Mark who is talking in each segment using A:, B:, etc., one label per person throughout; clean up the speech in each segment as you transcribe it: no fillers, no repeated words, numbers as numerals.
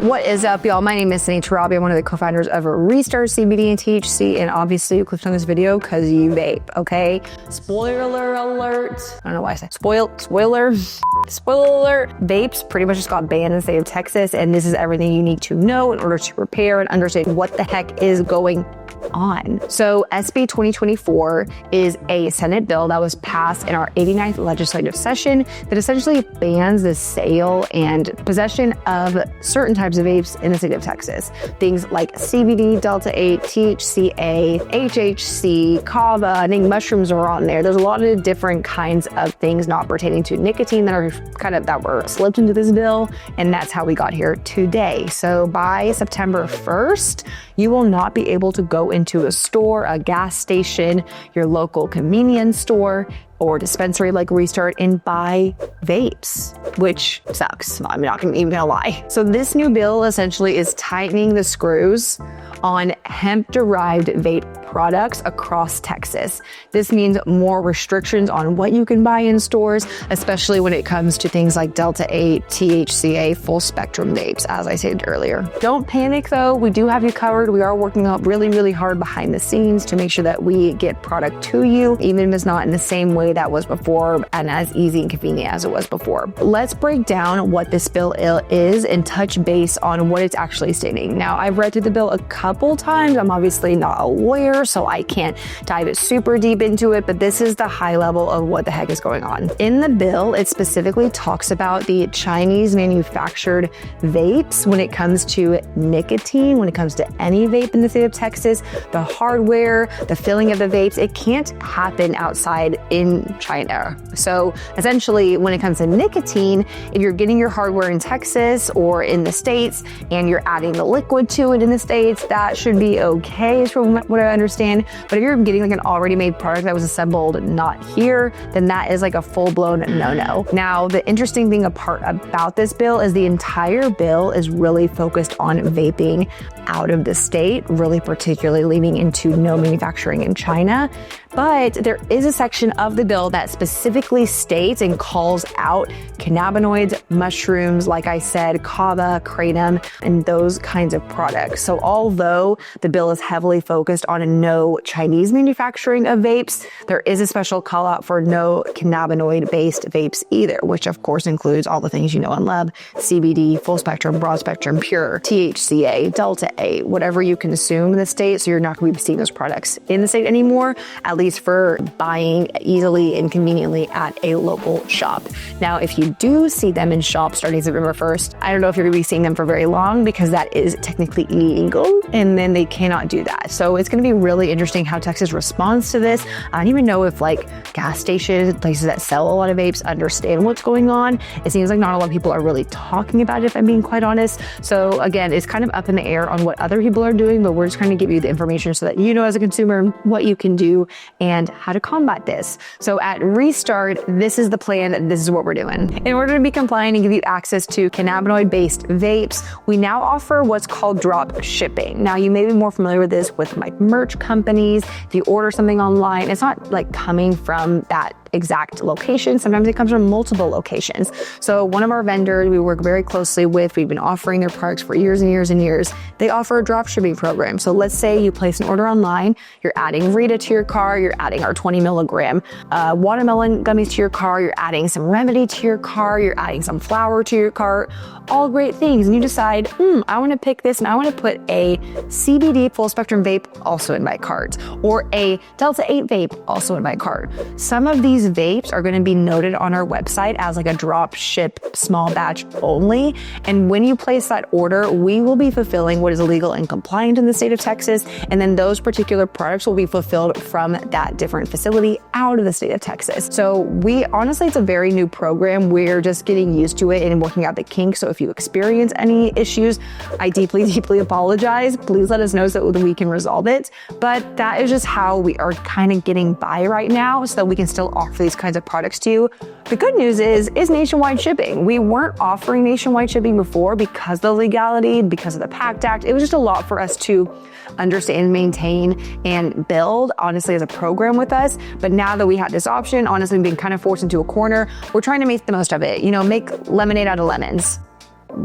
A: What is up, y'all? My name is Sunny Tarabi. I'm one of the co-founders of Restart CBD and THC, and obviously you clicked on this video because you vape, okay? Spoiler alert. I don't know why I said spoiler alert. Vapes pretty much just got banned in the state of Texas, and this is everything you need to know in order to prepare and understand what the heck is going on. So SB 2024 is a Senate bill that was passed in our 89th legislative session that essentially bans the sale and possession of certain types of vapes in the state of Texas. Things like CBD, Delta-8, THCA, HHC, kava, I think mushrooms are on there. There's a lot of different kinds of things not pertaining to nicotine that were slipped into this bill, and that's how we got here today. So by September 1st, you will not be able to go into a store, a gas station, your local convenience store, or dispensary like Restart and buy vapes, which sucks. I'm not even gonna lie. So this new bill essentially is tightening the screws on hemp-derived vape products across Texas. This means more restrictions on what you can buy in stores, especially when it comes to things like Delta-8, THCA, full spectrum vapes, as I said earlier. Don't panic though, we do have you covered. We are working up really hard behind the scenes to make sure that we get product to you, even if it's not in the same way that was before and as easy and convenient as it was before. Let's break down what this bill is and touch base on what it's actually stating. Now, I've read through the bill a couple times. I'm obviously not a lawyer, so I can't dive it super deep into it, but this is the high level of what the heck is going on. In the bill, it specifically talks about the Chinese manufactured vapes when it comes to nicotine, when it comes to any vape in the state of Texas, the hardware, the filling of the vapes, it can't happen outside in China. So essentially, when it comes to nicotine, if you're getting your hardware in Texas or in the States and you're adding the liquid to it in the States, that should be okay, is from what I understand. But if you're getting like an already made product that was assembled not here, then that is like a full-blown no-no. Now, the interesting thing about this bill is the entire bill is really focused on vaping out of the state, really particularly leaning into no manufacturing in China. But there is a section of the bill that specifically states and calls out cannabinoids, mushrooms, like I said, kava, kratom, and those kinds of products. So although the bill is heavily focused on no Chinese manufacturing of vapes, there is a special call out for no cannabinoid-based vapes either, which of course includes all the things you know and love: CBD, full spectrum, broad spectrum, pure, THCA, Delta-8, whatever you consume in the state. So you're not going to be seeing those products in the state anymore, at least for buying easily and conveniently at a local shop. Now, if you do see them in shops starting September 1st, I don't know if you're going to be seeing them for very long because that is technically illegal, and then they cannot do that. So it's going to be really interesting how Texas responds to this. I don't even know if like gas stations, places that sell a lot of vapes, understand what's going on. It seems like not a lot of people are really talking about it, if I'm being quite honest. So again, it's kind of up in the air on what other people are doing, but we're just trying to give you the information so that you know as a consumer what you can do and how to combat this. So at Restart, this is the plan. This is what we're doing. In order to be compliant and give you access to cannabinoid-based vapes, we now offer what's called drop shipping. Now, you may be more familiar with this with like merch companies. If you order something online, it's not like coming from that exact location. Sometimes it comes from multiple locations. So one of our vendors we work very closely with, we've been offering their products for years and years and years. They offer a drop shipping program. So let's say you place an order online, you're adding Rita to your car, you're adding our 20 milligram watermelon gummies to your car, you're adding some Remedy to your car, you're adding some flour to your cart, all great things. And you decide, I want to pick this and I want to put a CBD full spectrum vape also in my cart, or a Delta-8 vape also in my cart. Some of these vapes are going to be noted on our website as like a drop ship small batch only. And when you place that order, we will be fulfilling what is legal and compliant in the state of Texas. And then those particular products will be fulfilled from that different facility out of the state of Texas. So honestly, it's a very new program. We're just getting used to it and working out the kinks. So if you experience any issues, I deeply apologize. Please let us know so that we can resolve it. But that is just how we are kind of getting by right now so that we can still offer these kinds of products to you. The good news is nationwide shipping. We weren't offering nationwide shipping before because of the legality, because of the PACT Act. It was just a lot for us to understand, maintain, and build, honestly, as a program with us. But now that we have this option, honestly, being kind of forced into a corner, we're trying to make the most of it. You know, make lemonade out of lemons.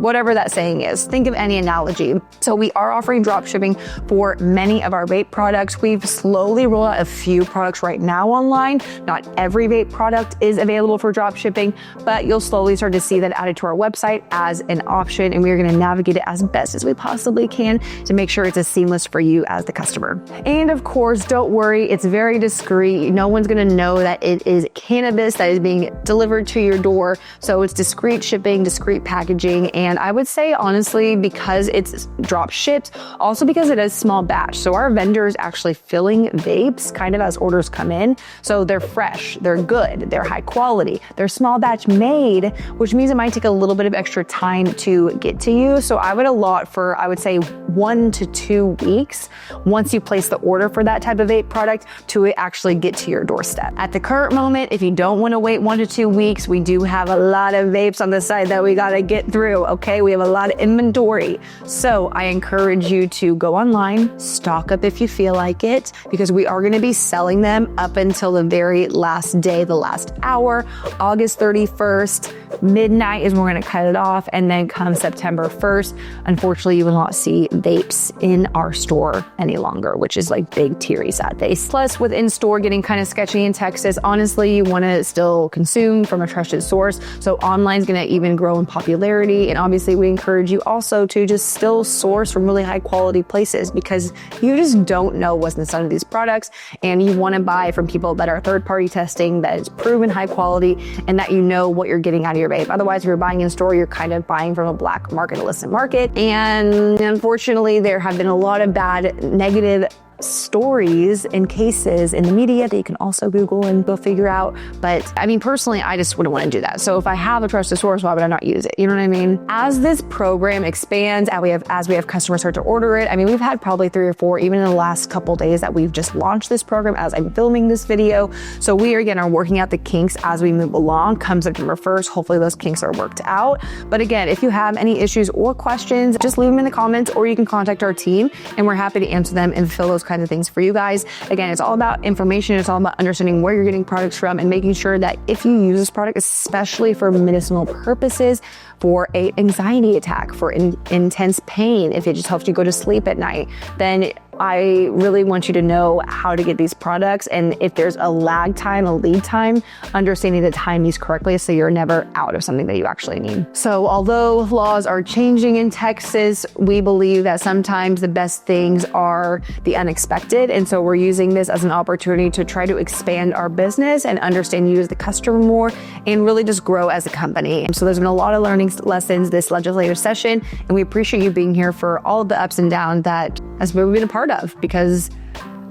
A: whatever that saying is. Think of any analogy. So we are offering drop shipping for many of our vape products. We've slowly rolled out a few products right now online. Not every vape product is available for drop shipping, but you'll slowly start to see that added to our website as an option, and we're going to navigate it as best as we possibly can to make sure it's as seamless for you as the customer. And of course, don't worry, it's very discreet. No one's going to know that it is cannabis that is being delivered to your door. So it's discreet shipping, discreet packaging, and I would say honestly, because it's drop shipped, also because it is small batch. So our vendors actually filling vapes kind of as orders come in. So they're fresh, they're good, they're high quality, they're small batch made, which means it might take a little bit of extra time to get to you. So I would allot for, I would say 1 to 2 weeks once you place the order for that type of vape product to actually get to your doorstep. At the current moment, if you don't want to wait 1 to 2 weeks, we do have a lot of vapes on the site that we got to get through. Okay. We have a lot of inventory. So I encourage you to go online, stock up if you feel like it, because we are going to be selling them up until the very last day, the last hour, August 31st, midnight is when we're going to cut it off. And then come September 1st, unfortunately, you will not see vapes in our store any longer, which is like big teary sad face. Plus with in-store getting kind of sketchy in Texas, honestly, you want to still consume from a trusted source. So online is going to even grow in popularity. And obviously we encourage you also to just still source from really high quality places, because you just don't know what's inside of these products. And you want to buy from people that are third-party testing, that is proven high quality, and that you know what you're getting out of your vape. Otherwise, if you're buying in store, you're kind of buying from a black market, illicit market. And unfortunately, there have been a lot of bad, negative stories and cases in the media that you can also Google and go figure out. But I mean, personally, I just wouldn't want to do that. So if I have a trusted source, why would I not use it? You know what I mean? As this program expands, as we have customers start to order it, I mean, we've had probably 3 or 4, even in the last couple days that we've just launched this program as I'm filming this video. So we are working out the kinks as we move along. Come September 1st, hopefully those kinks are worked out. But again, if you have any issues or questions, just leave them in the comments, or you can contact our team and we're happy to answer them and fill those kinds of things for you guys. Again, it's all about information. It's all about understanding where you're getting products from and making sure that if you use this product, especially for medicinal purposes, for an anxiety attack, for intense pain, if it just helps you go to sleep at night, then I really want you to know how to get these products. And if there's a lag time, a lead time, understanding to time these correctly so you're never out of something that you actually need. So although laws are changing in Texas, we believe that sometimes the best things are the unexpected. And so we're using this as an opportunity to try to expand our business and understand you as the customer more and really just grow as a company. And so there's been a lot of learning lessons this legislative session, and we appreciate you being here for all of the ups and downs that has we've been a part of, because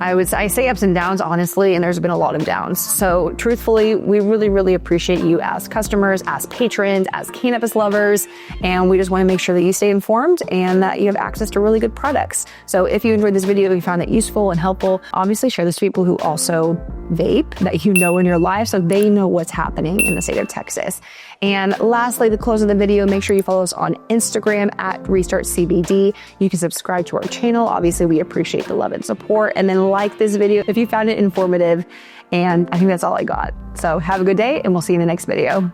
A: I say ups and downs, honestly, and there's been a lot of downs. So truthfully, we really, really appreciate you as customers, as patrons, as cannabis lovers, and we just want to make sure that you stay informed and that you have access to really good products. So if you enjoyed this video, if you found it useful and helpful, obviously share this to people who also vape, that you know in your life, so they know what's happening in the state of Texas. And lastly, the close of the video, make sure you follow us on Instagram at RestartCBD. You can subscribe to our channel. Obviously, we appreciate the love and support. And then like this video if you found it informative. And I think that's all I got. So have a good day, and we'll see you in the next video.